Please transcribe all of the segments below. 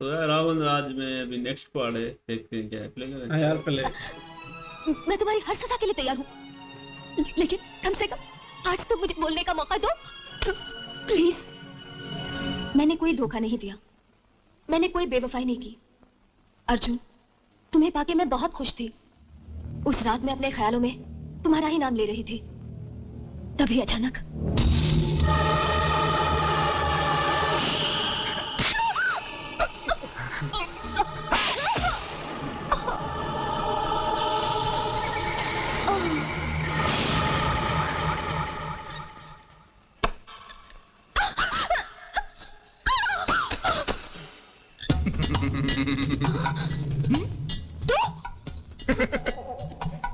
तो यार रावण राज में अभी नेक्स्ट पार्ट है, देखते हैं क्या है, प्ले करें। हाँ यार पहले मैं तुम्हारी हर सजा के लिए तैयार हूँ, लेकिन कम से कम आज तो मुझे बोलने का मौका दो प्लीज। मैंने कोई धोखा नहीं दिया, मैंने कोई बेवफाई नहीं की। अर्जुन, तुम्हें पाके मैं बहुत खुश थी। उस रात मैं अपने ख्यालों में तुम्हारा ही नाम ले रही थी, तभी अचानक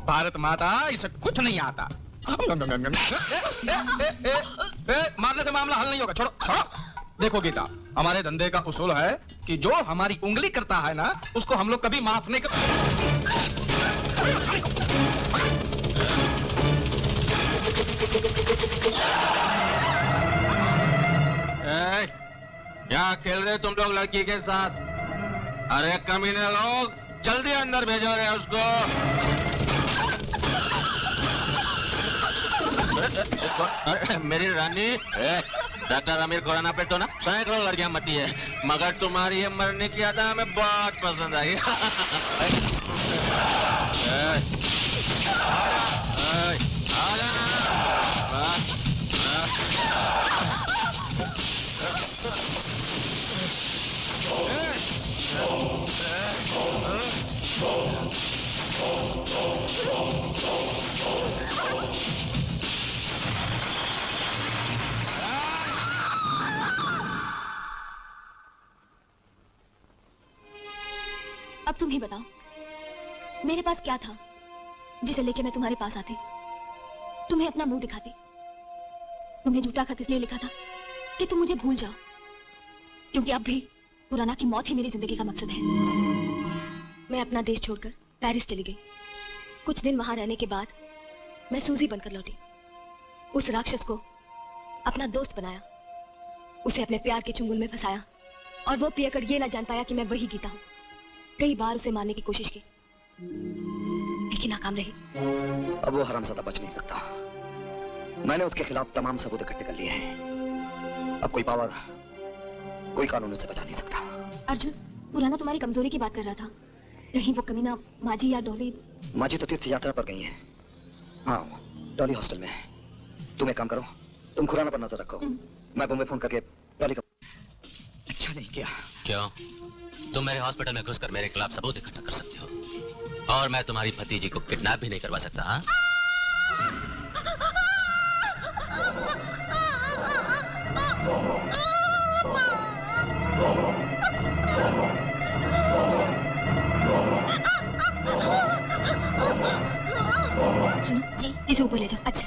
भारत माता इसे कुछ नहीं आता। मारने से मामला हल नहीं होगा, छोड़ो छोड़ो। देखो गीता, हमारे धंधे का उसूल है कि जो हमारी उंगली करता है ना, उसको हम लोग कभी माफ नहीं कर। क्या खेल रहे तुम लोग लड़की के साथ? अरे कमीने लोग, जल्दी अंदर भेजो रे उसको। मेरी रानी, डॉक्टर अमीर खुराना पे तो ना सैकड़ों लड़कियां मरती है, मगर तुम्हारी ये मरने की अदा हमें बहुत पसंद आई। आ जाना। अब तुम ही बताओ, मेरे पास क्या था जिसे लेके मैं तुम्हारे पास आती, तुम्हें अपना मुंह दिखाती। तुम्हें झूठा खत इसलिए लिखा था कि तुम मुझे भूल जाओ, क्योंकि अब भी पुराना की मौत ही मेरी जिंदगी का मकसद है। मैं अपना देश छोड़कर पेरिस चली गई। कुछ दिन वहां रहने के बाद मैं सूजी बनकर लौटी। उस राक्षस को अपना दोस्त बनाया, उसे अपने प्यार के चुंगल में फंसाया, और वो पियकर ये ना जान पाया कि मैं वही गीता हूं। कई बार उसे मारने की कोशिश की, लेकिन नाकाम रही। अब वो हरामजादा बच नहीं सकता। मैंने उसके खिलाफ तमाम सबूत इकट्ठे कर लिए हैं। अब कोई पावर, कोई कानून उसे बचा नहीं सकता। अर्जुन, पुराना तुम्हारी कमजोरी की बात कर रहा था। कहीं वो कमीना माजी या डॉली? माजी तो तीर्थ यात्रा पर गई है। हाँ, डॉली हॉस्टल में है। तुम एक काम करो, तुम खुराना पर नजर रखो, मैं बॉम्बे फोन करके डॉली का। अच्छा नहीं किया। क्यों? तुम मेरे हॉस्पिटल में घुसकर मेरे खिलाफ सबूत इकट्ठा कर सकते हो, और मैं तुम्हारी भतीजी को किडनैप भी नहीं करवा सकता। हाँ? सुनो जी, इसे ऊपर ले जाओ। अच्छा।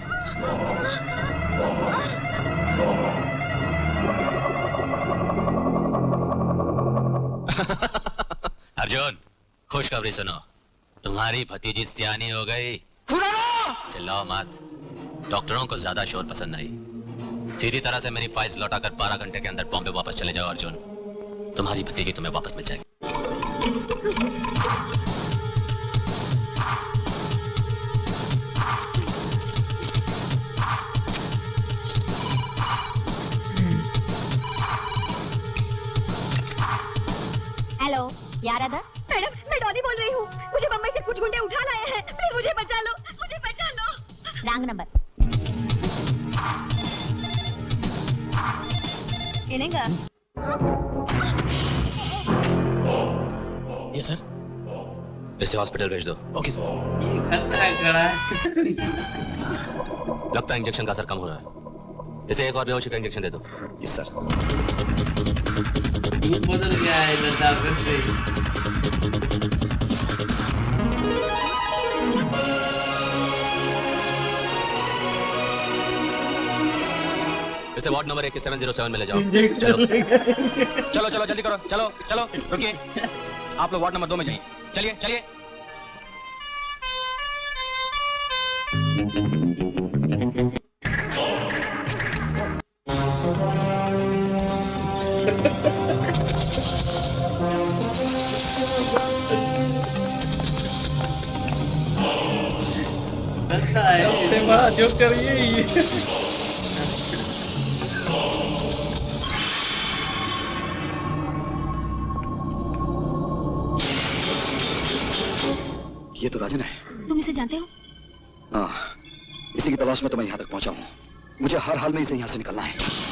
अर्जुन, खुशखबरी सुनो, तुम्हारी भतीजी सियानी हो गई। चिल्लाओ मत, डॉक्टरों को ज्यादा शोर पसंद नहीं। सीधी तरह से मेरी फाइल्स लौटाकर 12 घंटे के अंदर बॉम्बे वापस चले जाओ अर्जुन। तुम्हारी भतीजी तुम्हें वापस मिल जाएगी। हेलो, यार अदर? मैडम, मैं डॉली बोल रही हूँ। मुझे बम्बई से कुछ गुंडे उठा लाए हैं। प्लीज मुझे बचा लो, मुझे बचा लो। Wrong number. इनेगा? ये सर, इसे हॉस्पिटल भेज दो। Okay sir. ये खतरा करा है। लगता है इंजेक्शन का असर कम हो रहा है, इसे एक और बेहोशी का इंजेक्शन दे दो। Yes sir. ये बदल गया है डॉक्टर से। इसे वार्ड नंबर 707 में ले जाओ। इंजेक्शन चलो चलो जल्दी करो, चलो चलो, रुकिए। आप लोग वार्ड नंबर 2 में जाइए। चलिए चलिए। लगता है सबसे बड़ा जोकर यही है। ये तो राजन है। तुम इसे जानते हो? हाँ, इसी की तलाश में तो मैं यहाँ तक पहुंचा हूँ। मुझे हर हाल में इसे यहाँ से निकलना है।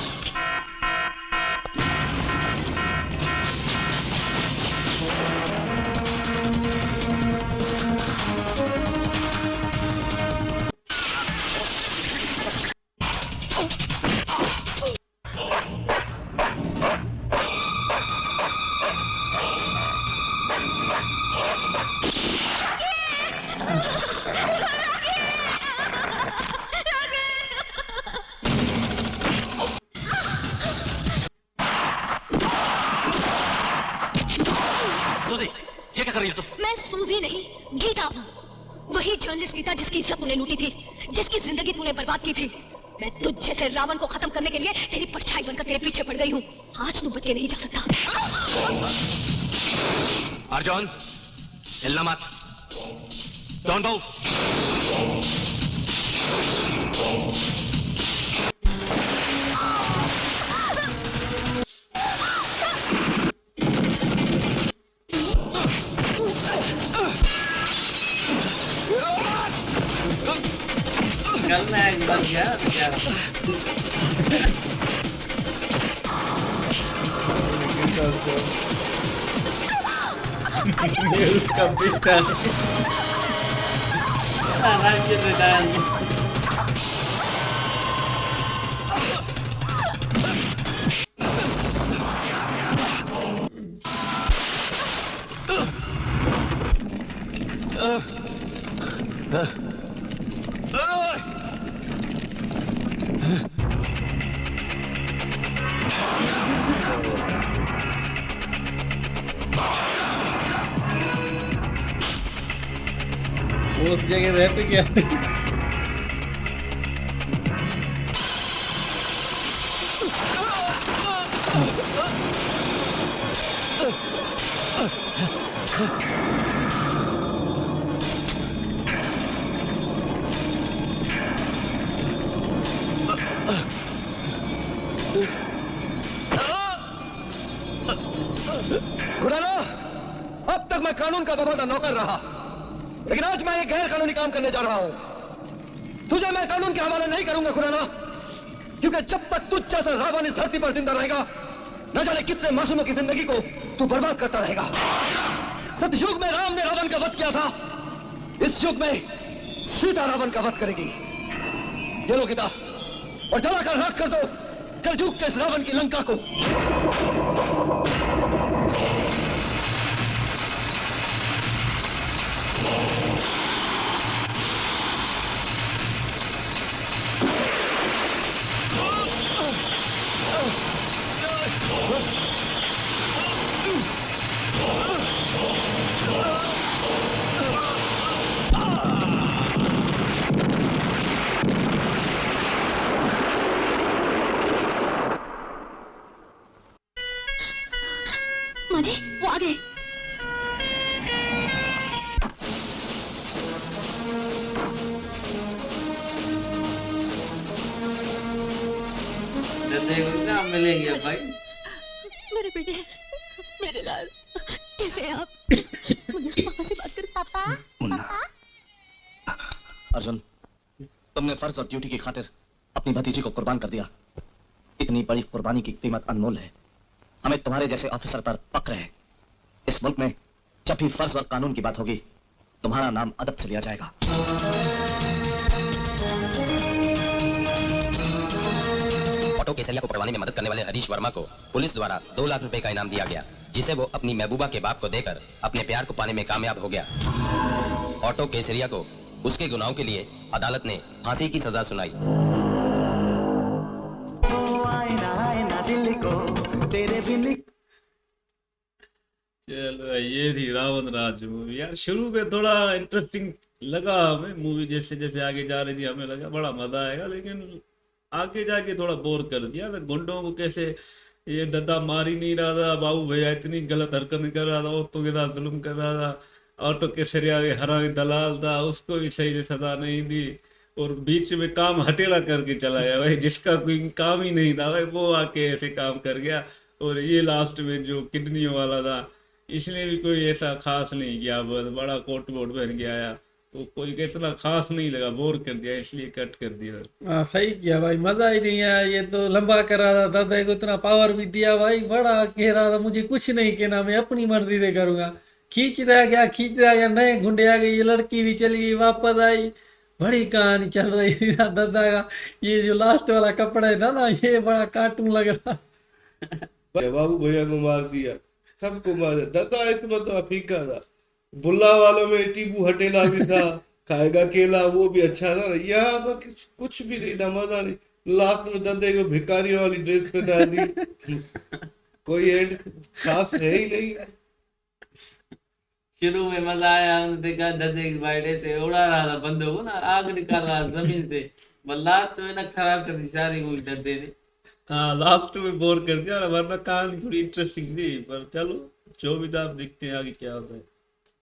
ये क्या कर रही है तुम? मैं सूजी नहीं, गीता हूँ। वही जर्नलिस्ट गीता जिसकी इज्जत तूने लूटी थी, जिसकी जिंदगी तूने बर्बाद की थी। मैं तुझ जैसे रावण को खत्म करने के लिए तेरी परछाई बनकर तेरे पीछे पड़ गई हूँ। आज तू बच के नहीं जा सकता। अर्जुन, हिलना मत। Don't move. निकलना है बन गया क्या? ये उसका बेटा आराम से डाल। वो उस जगह रहते क्या? खुराना, अब तक मैं कानून का बबादा नौकर रहा, लेकिन आज मैं एक गैर कानूनी काम करने जा रहा हूं। तुझे मैं कानून के हवाले नहीं करूंगा खुराना, क्योंकि जब तक तुझ जैसा रावण इस धरती पर जिंदा रहेगा, न जाने कितने मासूमों की जिंदगी को तू बर्बाद करता रहेगा। सतयुग में राम ने रावण का वध किया था, इस युग में सीता रावण का वध करेगी। ये लो गीता, और जलाकर राख कर दो कलयुग के इस रावण की लंका को। माँ जी, वो आ गए। ना मिलेंगे भाई। मेरे बेटे, मेरे लाल, कैसे हैं आप? मुझे पापा से बात कर। पापा, मुन्ना, अर्जुन, तुमने फर्ज और ड्यूटी की खातिर अपनी भतीजी को कुर्बान कर दिया। इतनी बड़ी कुर्बानी की कीमत अनमोल है। हमें तुम्हारे जैसे ऑफिसर पर फक्र है। इस मुल्क में जब भी फर्ज और कानून की बात होगी, तुम्हारा नाम अदब से लिया जाएगा। ऑटो केसरिया को पकड़वाने में मदद करने वाले हरीश वर्मा को पुलिस द्वारा 2 लाख रुपए का इनाम दिया गया, जिसे वो अपनी महबूबा के बाप को देकर अपने प्यार को पाने में कामयाब हो गया। ऑटो केसरिया को उसके गुनाहों के लिए अदालत ने फांसी की सजा सुनाई। चलो ये थी रावण राज मूवी। यार शुरू में थोड़ा इंटरेस्टिंग लगा हमें मूवी, जैसे जैसे आगे जा रही थी हमें लगा बड़ा मजा आएगा, लेकिन आगे जाके थोड़ा बोर कर दिया। तो गुंडों को कैसे ये दद्दा मार ही नहीं रहा था, बाबू भैया इतनी गलत हरकत कर रहा था, औरतों के साथ जुल्म कर रहा था, ऑटो केसरिया में हरामी दलाल था, उसको भी सही से सजा नहीं दी, और बीच में काम हटेला करके चला गया भाई, जिसका कोई काम ही नहीं था भाई वो आके ऐसे काम कर गया। और ये लास्ट में जो किडनी वाला था, इसने भी कोई ऐसा खास नहीं किया, बस बड़ा कोट वोट पहन के आया, तो कोई इतना खास नहीं लगा, बोर कर दिया, इसलिए कट कर दिया। हाँ सही किया भाई, मजा ही नहीं आया, ये तो लंबा करा रहा था, दादा को इतना पावर भी दिया भाई, बड़ा कह रहा था मुझे कुछ नहीं कहना, मैं अपनी मर्जी से करूंगा, खींचता गया, नए गुंडे आ गए, ये लड़की भी चली गई वापस आई, बड़ी कहानी चल रही थी ना दादा का। ये जो लास्ट वाला कपड़ा था ना, ये बड़ा कार्टून लग रहा। बाबू भैया को मार दिया, सबको मार दिया, दादा इसमें तो फीका था। बुल्ला वालों में टीबू हटेला भी था, खाएगा केला, वो भी अच्छा था। यहाँ पर कुछ भी नहीं था, मजा नहीं। लास्ट में दद्दे को भिखारियों वाली ड्रेस पहना दी, कोई एंड खास है ही नहीं। शुरू में मजा आया, हमने देखा दद्दे की बाइडे से उड़ा रहा था बंदों को ना, आग निकाल रहा था जमीन से, पर लास्ट में ना खराब कर दी सारी मूवी दद्दे ने। हाँ लास्ट में बोर कर दिया, वरना कहानी थोड़ी इंटरेस्टिंग थी, पर चलो जो भी था, आप देखते हैं आगे क्या होता है।